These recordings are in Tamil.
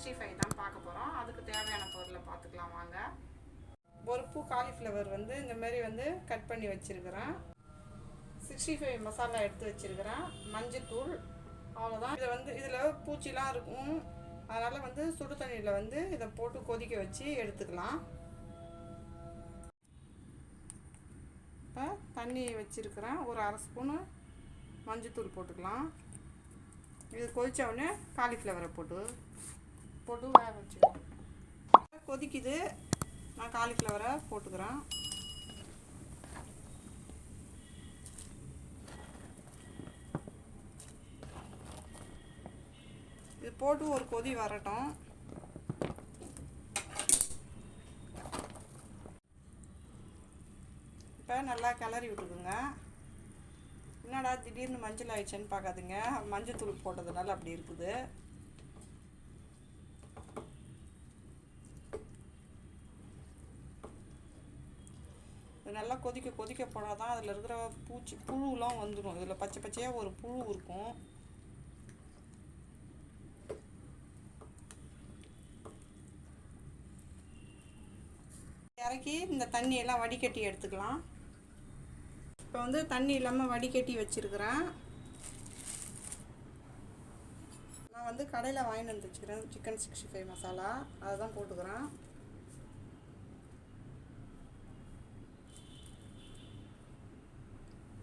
65 தான் பார்க்க போகிறோம். அதுக்கு தேவையான பொருளை பார்த்துக்கலாம் வாங்க. ஒரு பூ காலிஃப்ளவர் வந்து இந்த மாதிரி வந்து கட் பண்ணி வச்சுருக்கிறேன். 65 மசாலா எடுத்து வச்சுருக்கிறேன். மஞ்சத்தூள், அவ்வளோதான். இதை வந்து இதில் பூச்சிலாம் இருக்கும், அதனால் வந்து சுடு தண்ணியில் வந்து இதை போட்டு கொதிக்க வச்சு எடுத்துக்கலாம். இப்போ தண்ணி வச்சுருக்கிறேன். ஒரு அரை ஸ்பூனு மஞ்சத்தூள் போட்டுக்கலாம். இது கொதித்த உடனே காலிஃப்ளவரை போட்டு வேக வச்சுக்கலாம். கொதிக்குது, நான் காலிஃப்ளவரை போட்டுக்கிறேன். இது போட்டு ஒரு கொதி வரட்டும். இப்போ நல்லா கிளறி விட்டுக்குங்க. என்னடா திடீர்னு மஞ்சள் ஆயிடுச்சுன்னு பார்க்காதீங்க, மஞ்சள் தூள் போட்டதுனால அப்படி இருக்குது. இது நல்லா கொதிக்க போனால் தான் அதில் இருக்கிற புழுலாம் வந்துடும். இதில் பச்சை பச்சையாக ஒரு புழு இருக்கும். இறக்கி இந்த தண்ணியெல்லாம் வடிகட்டி எடுத்துக்கலாம். இப்போ வந்து தண்ணி இல்லாமல் வடிகட்டி வச்சுருக்கிறேன். நான் வந்து கடையில் வாங்கிட்டு வந்து வச்சுக்கிறேன் சிக்கன் 65 மசாலா, அதை தான் போட்டுக்கிறேன்.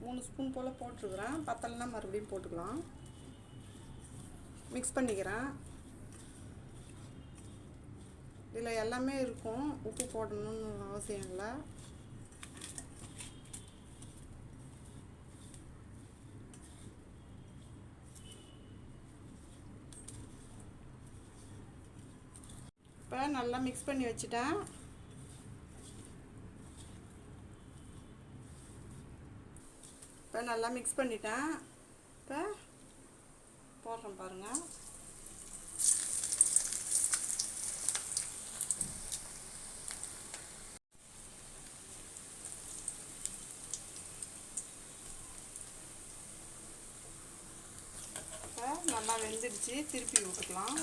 மூணு ஸ்பூன் போல் போட்டிருக்கிறேன். பத்தலைன்னா மறுபடியும் போட்டுக்கலாம். மிக்ஸ் பண்ணிக்கிறேன். இதில் எல்லாமே இருக்கும், உப்பு போடணும்னு அவசியம் இல்லை. இப்போ நல்லா மிக்ஸ் பண்ணி வச்சுட்டேன். இப்போ நல்லா மிக்ஸ் பண்ணிட்டேன். இப்போ போடுறேன் பாருங்கள். நல்லா வெந்துடுச்சு, திருப்பி விட்டுக்கலாம்,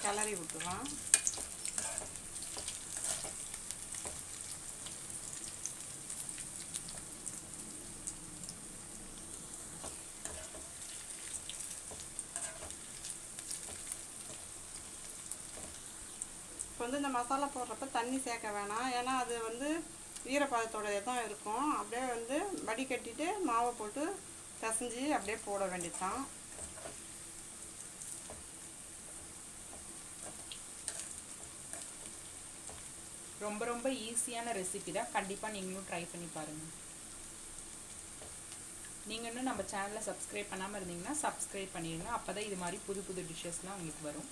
கிளறி விட்டுக்கலாம். இப்போ வந்து இந்த மசாலா போடுறப்ப தண்ணி சேர்க்க வேணாம், ஏன்னா அது வந்து ஈரப்பதத்தோடைய தான் இருக்கும். அப்படியே வந்து வடிகட்டிட்டு மாவை போட்டு பிசைஞ்சு அப்படியே போட வேண்டியதுதான். ரொம்ப ரொம்ப ஈஸியான ரெசிபி தான். கண்டிப்பாக நீங்களும் ட்ரை பண்ணி பாருங்கள். நீங்கள் இன்னும் நம்ம சேனலை சப்ஸ்கிரைப் பண்ணாமல் இருந்தீங்கன்னா சப்ஸ்கிரைப் பண்ணிடுங்க. அப்போ தான் இது மாதிரி புது புது டிஷ்ஷஸ்லாம் உங்களுக்கு வரும்.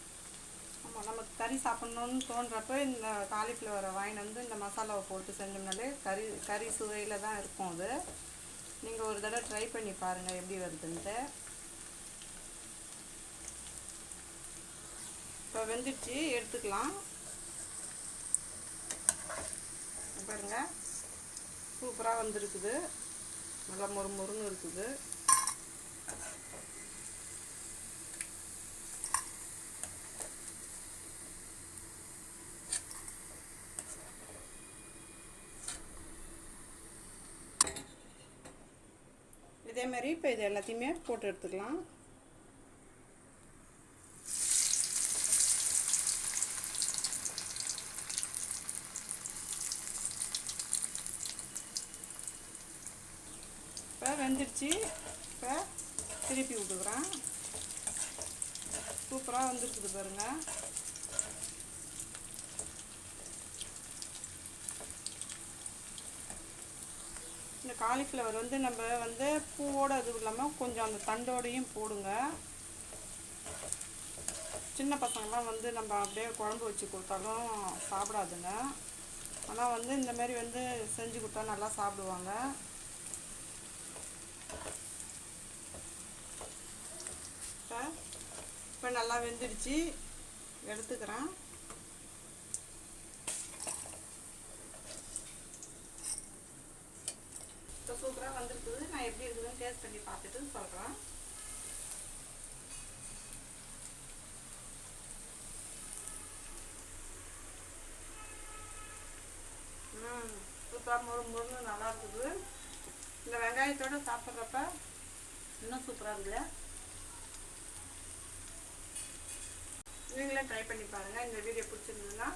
ஆமாம், நமக்கு கறி சாப்பிட்ணுன்னு தோன்றப்போ இந்த காலிஃப்ளவரை வாங்கிட்டு வந்து இந்த மசாலாவை போட்டு செஞ்சோம்னாலே கறி சுவையில் தான் இருக்கும். அது நீங்கள் ஒரு தடவை ட்ரை பண்ணி பாருங்கள் எப்படி வருதுன்ட்டு. இப்போ வெந்துடுச்சு, எடுத்துக்கலாம். பாருங்க, சூப்பராக வந்திருக்குது, நல்லா மொறுன்னு இருக்குது. இதே மாதிரி இப்போ இது எல்லாத்தையுமே போட்டு எடுத்துக்கலாம். இப்போ வெந்துடுச்சு. இப்போ திருப்பி விட்டுக்கிறேன். சூப்பராக வந்துருக்குது பாருங்கள். இந்த காலிஃப்ளவர் வந்து நம்ம வந்து பூவோடு அதுவும் இல்லாமல் கொஞ்சம் அந்த தண்டோடையும் போடுங்க. சின்ன பசங்கள்லாம் வந்து நம்ம அப்படியே குழம்பு வச்சு கொடுத்தாலும் சாப்பிடாதுங்க. ஆனால் வந்து இந்த மாதிரி வந்து செஞ்சு கொடுத்தா நல்லா சாப்பிடுவாங்க. இப்போ நல்லா வெந்துடுச்சு, எடுத்துக்கிறேன். இப்போ சூப்பராக வந்துருக்குது. நான் எப்படி இருக்குதுன்னு டேஸ்ட் பண்ணி பார்த்துட்டு சொல்கிறேன். மொறு நல்லா இருக்குது. இந்த வெங்காயத்தோடு சாப்பிட்றப்ப இன்னும் சூப்பராக இருக்குது. நீங்களே ட்ரை பண்ணி பாருங்கள். இந்த வீடியோ பிடிச்சிருந்ததுன்னா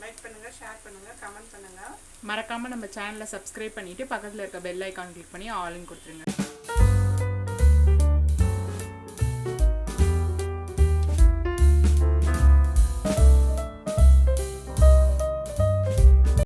லைக் பண்ணுங்கள், ஷேர் பண்ணுங்கள், கமெண்ட் பண்ணுங்கள். மறக்காமல் நம்ம சேனலை சப்ஸ்கிரைப் பண்ணிவிட்டு பக்கத்தில் இருக்க பெல் ஐக்கான் கிளிக் பண்ணி ஆல்னு கொடுத்துருங்க.